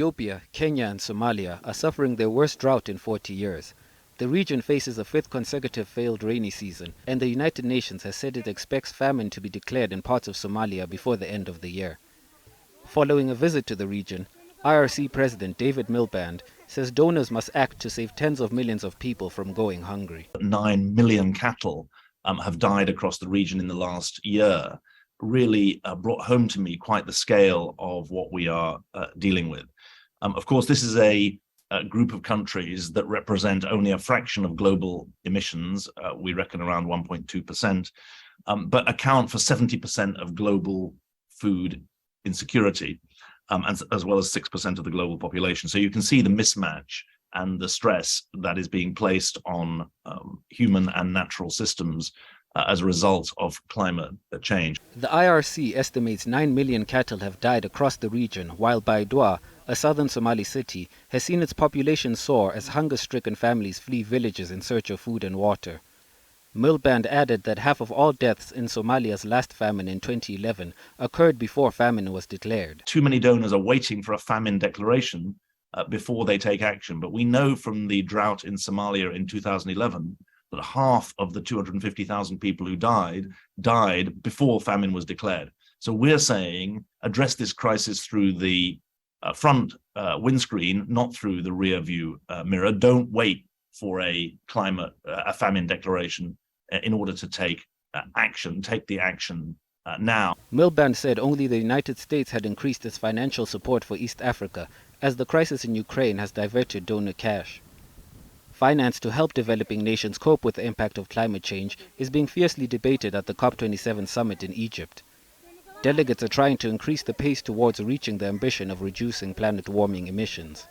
Ethiopia, Kenya and Somalia are suffering their worst drought in 40 years. The region faces a fifth consecutive failed rainy season, and the United Nations has said it expects famine to be declared in parts of Somalia before the end of the year. Following a visit to the region, IRC President David Miliband says donors must act to save tens of millions of people from going hungry. 9 million cattle have died across the region in the last year, really brought home to me quite the scale of what we are dealing with. Of course, this is a group of countries that represent only a fraction of global emissions. We reckon around 1.2%, but account for 70% of global food insecurity, as well as 6% of the global population. So you can see the mismatch and the stress that is being placed on human and natural systems as a result of climate change. The IRC estimates 9 million cattle have died across the region, while Baidwa, a southern Somali city, has seen its population soar as hunger-stricken families flee villages in search of food and water. Miliband added that half of all deaths in Somalia's last famine in 2011 occurred before famine was declared. Too many donors are waiting for a famine declaration before they take action. But we know from the drought in Somalia in 2011 that half of the 250,000 people who died before famine was declared. So we're saying address this crisis through the front windscreen, not through the rear view mirror. Don't wait for a famine declaration in order to take action. Take the action now. Miliband said only the United States had increased its financial support for East Africa, as the crisis in Ukraine has diverted donor cash. Finance to help developing nations cope with the impact of climate change is being fiercely debated at the COP27 summit in Egypt. Delegates are trying to increase the pace towards reaching the ambition of reducing planet-warming emissions.